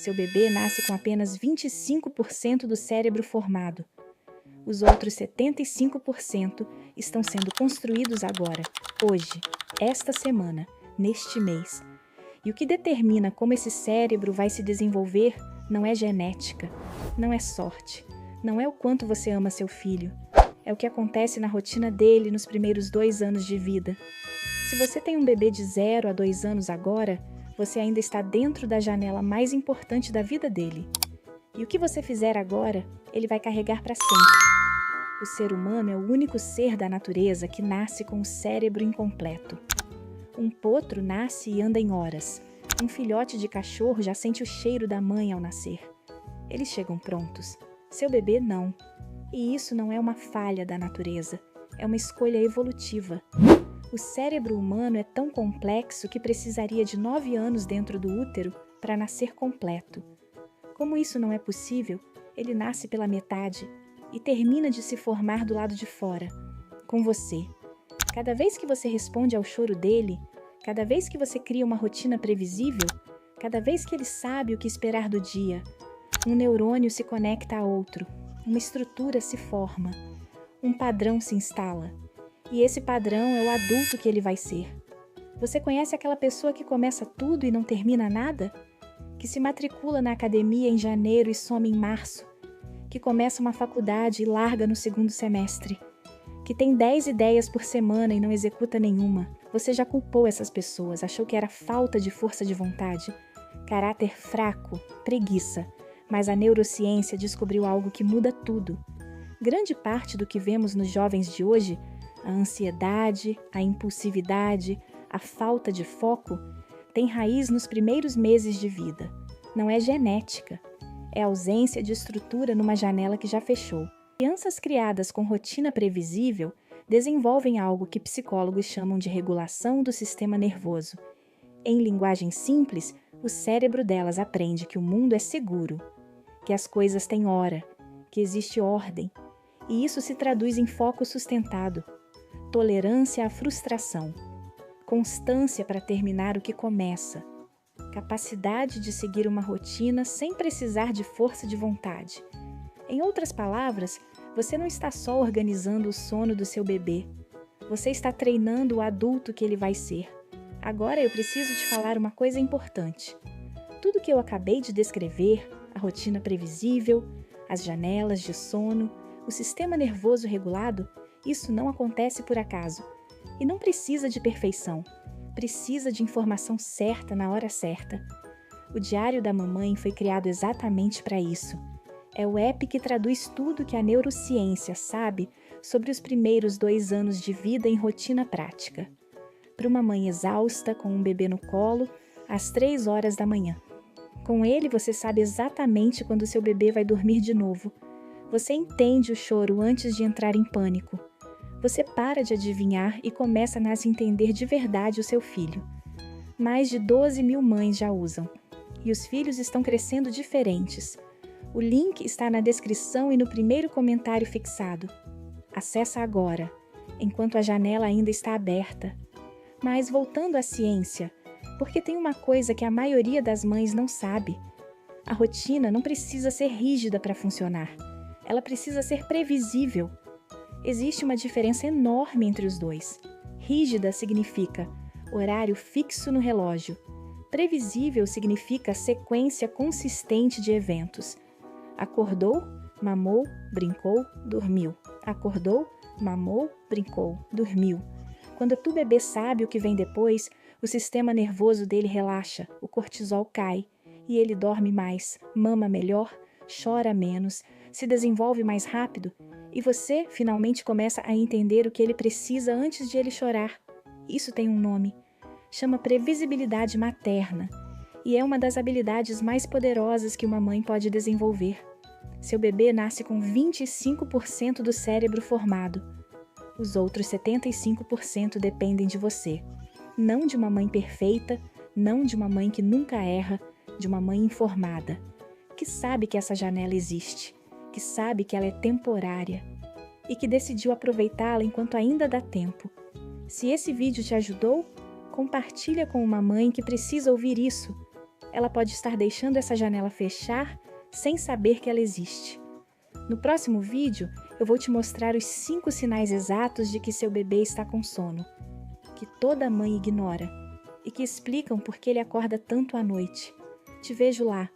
Seu bebê nasce com apenas 25% do cérebro formado. Os outros 75% estão sendo construídos agora, hoje, esta semana, neste mês. E o que determina como esse cérebro vai se desenvolver não é genética, não é sorte, não é o quanto você ama seu filho. É o que acontece na rotina dele nos primeiros 2 anos de vida. Se você tem um bebê de 0 a 2 anos agora, você ainda está dentro da janela mais importante da vida dele. E o que você fizer agora, ele vai carregar para sempre. O ser humano é o único ser da natureza que nasce com o cérebro incompleto. Um potro nasce e anda em horas. Um filhote de cachorro já sente o cheiro da mãe ao nascer. Eles chegam prontos. Seu bebê não. E isso não é uma falha da natureza, é uma escolha evolutiva. O cérebro humano é tão complexo que precisaria de 9 anos dentro do útero para nascer completo. Como isso não é possível, ele nasce pela metade e termina de se formar do lado de fora, com você. Cada vez que você responde ao choro dele, cada vez que você cria uma rotina previsível, cada vez que ele sabe o que esperar do dia, um neurônio se conecta a outro, uma estrutura se forma, um padrão se instala. E esse padrão é o adulto que ele vai ser. Você conhece aquela pessoa que começa tudo e não termina nada? Que se matricula na academia em janeiro e some em março? Que começa uma faculdade e larga no segundo semestre? Que tem 10 ideias por semana e não executa nenhuma? Você já culpou essas pessoas, achou que era falta de força de vontade, caráter fraco, preguiça. Mas a neurociência descobriu algo que muda tudo. Grande parte do que vemos nos jovens de hoje, a ansiedade, a impulsividade, a falta de foco, tem raiz nos primeiros meses de vida. Não é genética, é ausência de estrutura numa janela que já fechou. Crianças criadas com rotina previsível desenvolvem algo que psicólogos chamam de regulação do sistema nervoso. Em linguagem simples, o cérebro delas aprende que o mundo é seguro, que as coisas têm hora, que existe ordem, e isso se traduz em foco sustentado, tolerância à frustração, constância para terminar o que começa, capacidade de seguir uma rotina sem precisar de força de vontade. Em outras palavras, você não está só organizando o sono do seu bebê, você está treinando o adulto que ele vai ser. Agora eu preciso te falar uma coisa importante. Tudo que eu acabei de descrever, a rotina previsível, as janelas de sono, o sistema nervoso regulado, isso não acontece por acaso. E não precisa de perfeição, precisa de informação certa na hora certa. O Diário da Mamãe foi criado exatamente para isso. É o app que traduz tudo que a neurociência sabe sobre os primeiros 2 anos de vida em rotina prática. Para uma mãe exausta com um bebê no colo, às 3 horas da manhã. Com ele, você sabe exatamente quando seu bebê vai dormir de novo. Você entende o choro antes de entrar em pânico. Você para de adivinhar e começa a se entender de verdade o seu filho. Mais de 12 mil mães já usam. E os filhos estão crescendo diferentes. O link está na descrição e no primeiro comentário fixado. Acesse agora, enquanto a janela ainda está aberta. Mas voltando à ciência, porque tem uma coisa que a maioria das mães não sabe. A rotina não precisa ser rígida para funcionar. Ela precisa ser previsível. Existe uma diferença enorme entre os dois. Rígida significa horário fixo no relógio. Previsível significa sequência consistente de eventos. Acordou, mamou, brincou, dormiu. Acordou, mamou, brincou, dormiu. Quando o bebê sabe o que vem depois, o sistema nervoso dele relaxa, o cortisol cai e ele dorme mais, mama melhor, chora menos, se desenvolve mais rápido e você finalmente começa a entender o que ele precisa antes de ele chorar. Isso tem um nome. Chama previsibilidade materna e é uma das habilidades mais poderosas que uma mãe pode desenvolver. Seu bebê nasce com 25% do cérebro formado. Os outros 75% dependem de você. Não de uma mãe perfeita, não de uma mãe que nunca erra, de uma mãe informada, que sabe que essa janela existe, que sabe que ela é temporária e que decidiu aproveitá-la enquanto ainda dá tempo. Se esse vídeo te ajudou, compartilha com uma mãe que precisa ouvir isso. ela pode estar deixando essa janela fechar sem saber que ela existe. No próximo vídeo, eu vou te mostrar os 5 sinais exatos de que seu bebê está com sono, que toda mãe ignora, e que explicam por que ele acorda tanto à noite. Te vejo lá.